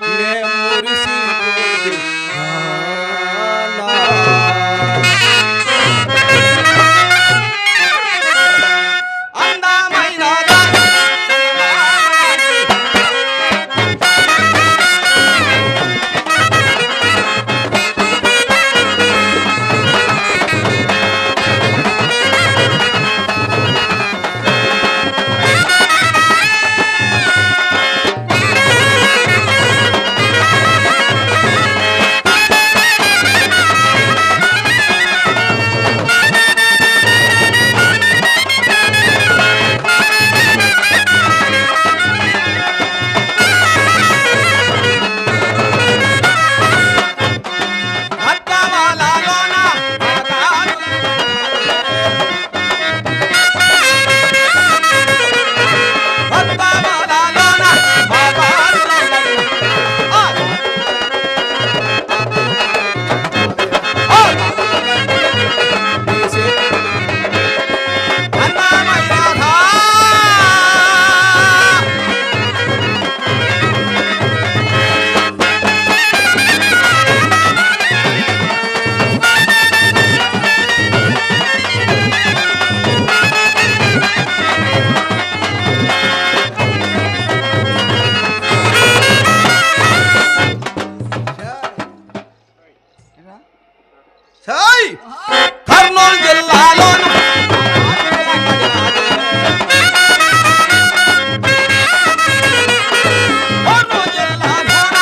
నే మురిసిపోతున్నానా. అందమైన దాని అద్దవాలలోన అద్దవాలలోన కర్నూలు జిల్లాలోన కర్నూలు జిల్లాలోన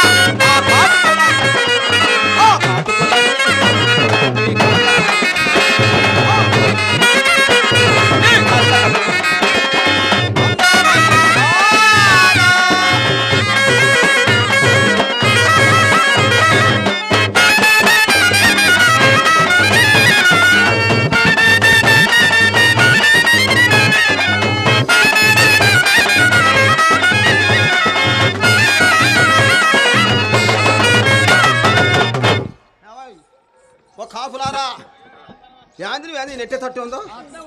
ఓ కాపులారా యాంద్రి వ్యాధి నెట్టే తట్టు ఉందో అట్లా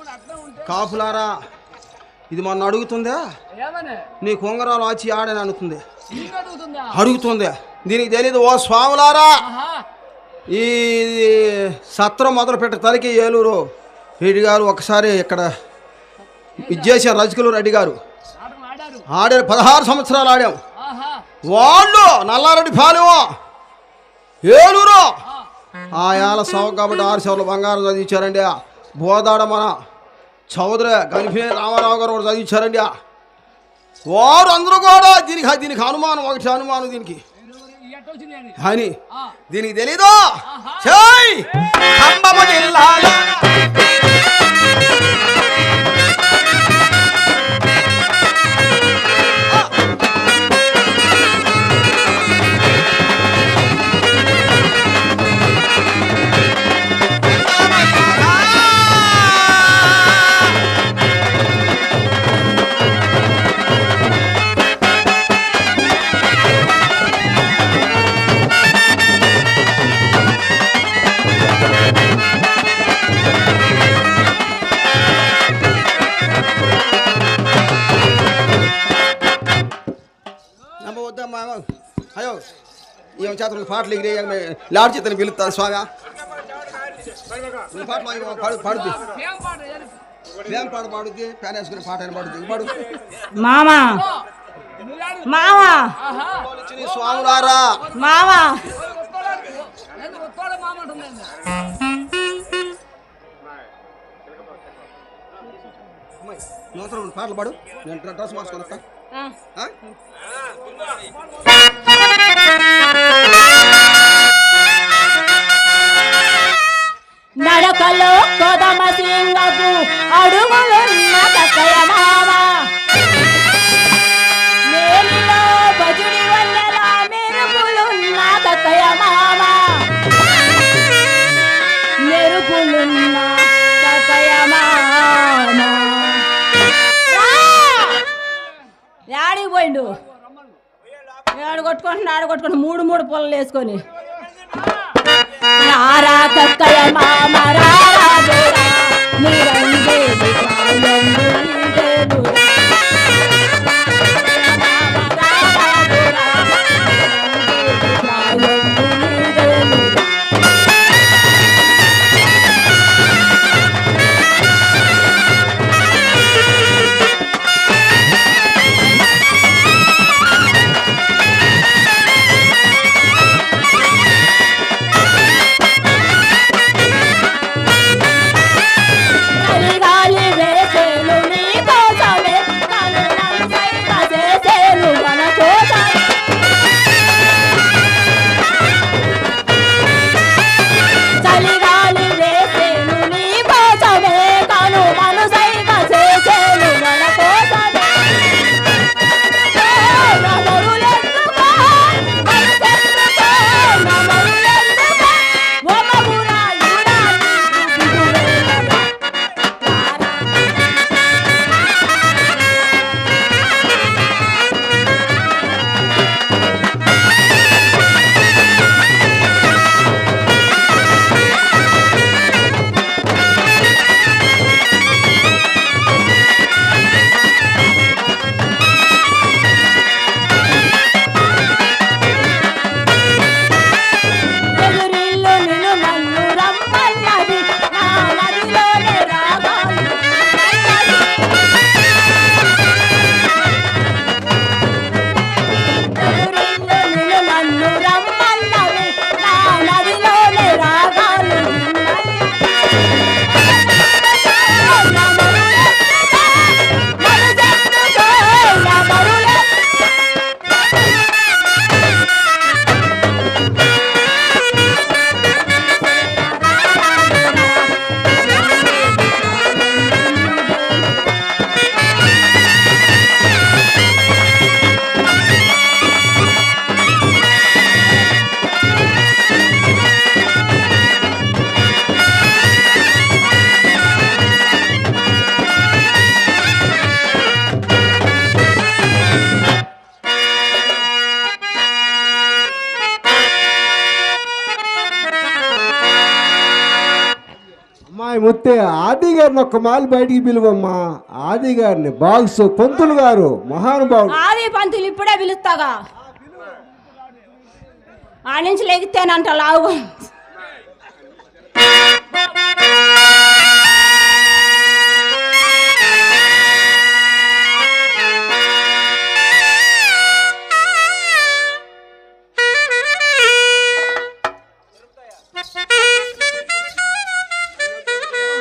ఉంటే కాపులారా ఇది మొన్న అడుగుతుందా ఏమనే నీ కొంగరాలు ఆచి ఆడని అనుకుంది నీకు అడుగుతుందా అడుగుతుంది దీనికి తెలీదు ఓ స్వాములారా ఆహా ఈ సత్రం మొదలు పెట్ట తలకి ఏలూరు రెడ్డి గారు ఒకసారి ఇక్కడ ఇచ్చేసారు రజకులు రెడ్డి గారు ఆటలు ఆడారు ఆడారు 16 సంవత్సరాలు ఆడాం ఆహా వాళ్ళు నల్లారెడ్డి పాలెం ఏలూరు ఆ ఏళ్ళ సవ కాబట్టి 6 సవర్లు బంగారం చదివించారండి బోదాడ మన చౌదరి గనిపే రామారావు గారు కూడా చదివించారండి వారు అందరూ కూడా దీనికి అనుమానం ఒకటి అనుమానం దీనికి ఎట్టొచ్చింది అని అని ఆ. దీనికి తెలీదు చెయ్ ఖమ్మం జిల్లాలో వద్దమ్మా అయ్యో ఏం చేత పాటలు ఎగిరే లాడ్ చేతని పిలుస్తాను స్వామి పాటలు పాడుద్ది ఏం పాట ఏం పాట పాడుద్ది ఫ్యాన్ వేసుకునే పాట అని పాడుద్ది పాడు మామా మామా ఆహా స్వాములారా మామా ఉత్తాడ మామ ఉంటుందండి నూతన పాటలు పాడు నేను డ్రెస్ మార్చుకొని వస్తా అడుగులున్న కక్కయ్య మామ మేలిలో బజుడి వన్నెల మెరుపులున్న కక్కయ్య మామ మెరుపులున్న కక్కయ్య మామ యాడికి పోయిండు ఆడు కొట్టుకుంటున్నా మూడు పుల్లలు వేసుకొని రారా కక్కయ్య మామ రారా దూరా నీరంగేది కాలంబు నీదేనురా. రారా దూరా నీరంగేది కాలంబు నీదేనురా. చలిగాలి వేసేను నీ కోసమే కనులను సైగ చేసేను మన కోసమే. చలిగాలి వేసేను నీ కోసమే కనులను సైగ చేసేను మన కోసమే. నమరులెందుకో మనసెందుకో నమరులెందుకో ఓ మగురా యుడా దిగువేలా. ఎదురిల్లు నిన్ను నన్ను రమ్మన్నది నా మదిలోనే రాగాలు ఎదురిల్లు నిన్ను నన్ను రమ్మన్నది నా మదిలోనే రాగాలు అమ్మాయి ముత్తే ఆది గారిని ఒక్క మాలు బయటికి పిలువమ్మా. ఆది గారిని బాక్స్ పంతులు గారు మహానుభావుడు. ఆది పంతులు ఇప్పుడే పిలుస్తాగా ఆ నుంచి లెగితేనంట లావు.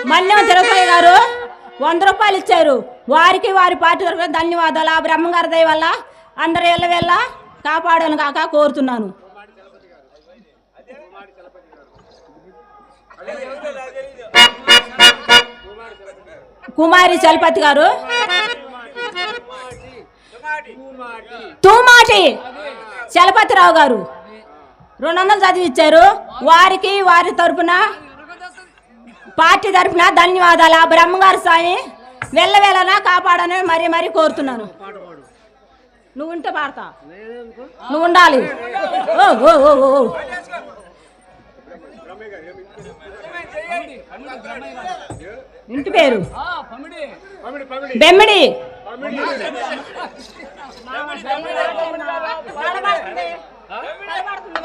మల్లెం తిరుపతి గారు 100 రూపాయలు ఇచ్చారు. వారికి వారి పార్టీ తరఫున ధన్యవాదాలు. ఆ బ్రహ్మంగారి దయ వల్ల అందరు ఎల్లవెల్ల కాపాడను కాక కోరుతున్నాను. కుమారి చలపతి గారు తూమాటి చలపతిరావు గారు 200 చదివిచ్చారు. వారికి వారి తరపున పార్టీ తరపున ధన్యవాదాలు. ఆ బ్రహ్మగారు స్వామి వెళ్ళవేళనా కాపాడని మరీ మరీ కోరుతున్నాను. నువ్వు ఉంటే పాడతా, నువ్వు ఉండాలి. ఓ ఓ ఓ ఓ ఇంటి పేరు బెమ్మిడి.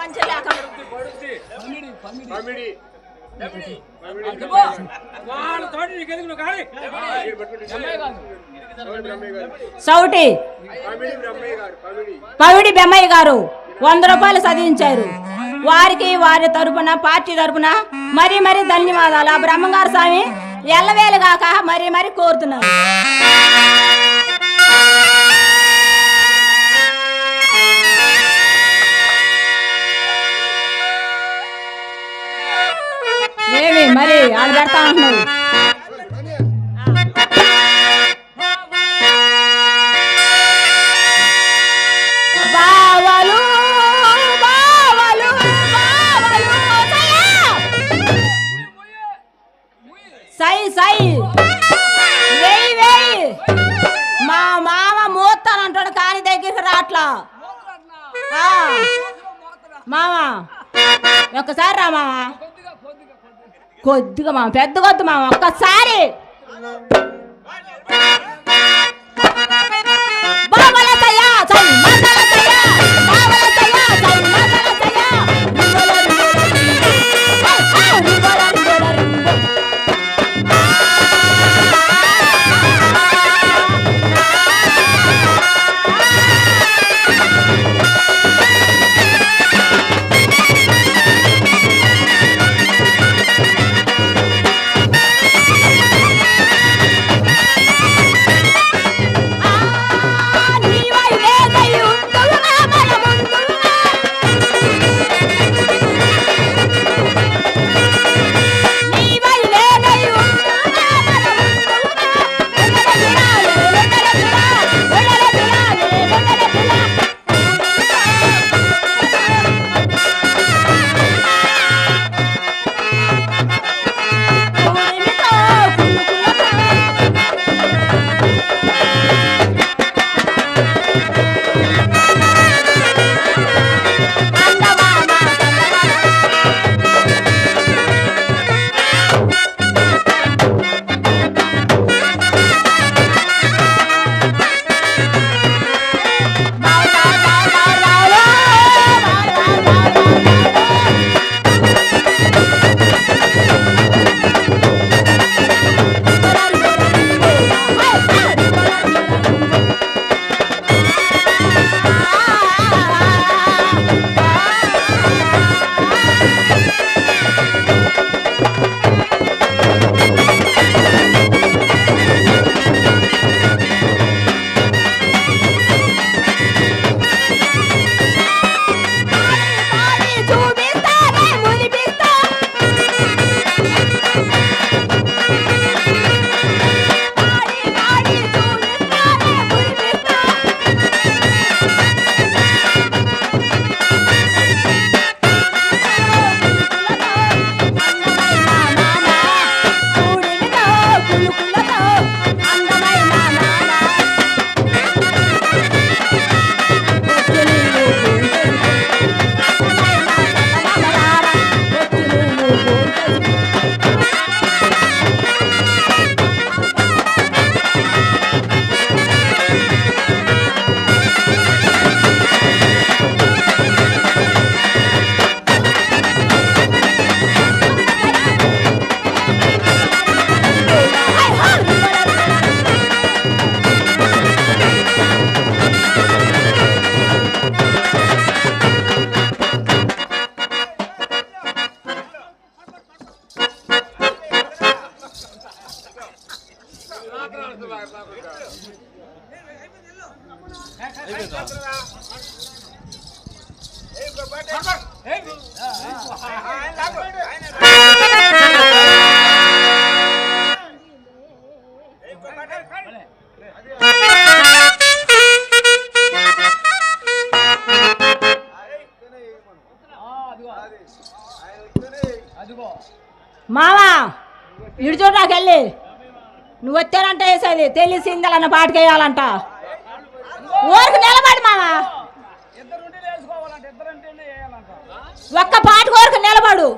మంచి లేక సౌటి పవిడి బెమ్మయ్య గారు 100 రూపాయలు చదివించారు. వారికి వారి తరపున పార్టీ తరపున మరీ మరీ ధన్యవాదాలు. ఆ బ్రహ్మంగారు స్వామి ఎల్లవేలుగాక మరీ మరీ కోరుతున్నారు. ఏమి మరి ఆడ పెడతా అంటున్నారు. సై వేయి వేయి. మా మామ మూస్తానంటాడు కానీ దగ్గరికి రాట్లా. మామ ఒక్కసారి రా మామ, కొద్దిగా మామ, పెద్ద కొద్ది మామ, ఒక్కసారి. మావా ఇడు చూడకెళ్ళి నువ్వు వచ్చానంటే వేసేది తెలిసిందలన్న పాటకేయాలంట ఊరికి నిలబడి మావా ఒక్క పాట ఊరికి నిలబడు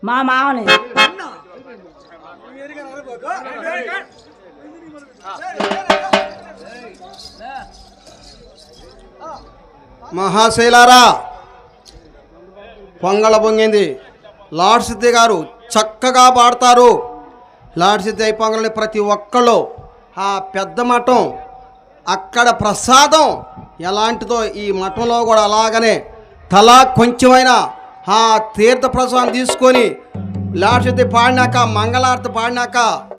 మా మామని. మహాశైలారా, పొంగళ పొంగింది. లార్డ్ సిద్ధి గారు చక్కగా పాడతారు. లార్డ్ సిద్ధి అయి పొంగలని ప్రతి ఒక్కళ్ళు ఆ పెద్ద మఠం అక్కడ ప్రసాదం ఎలాంటిదో ఈ మఠంలో కూడా అలాగనే తలా కొంచెమైనా ఆ తీర్థ ప్రసాదం తీసుకొని లార్డ్ సిద్ధి పాడినాక మంగళారతి పాడినాక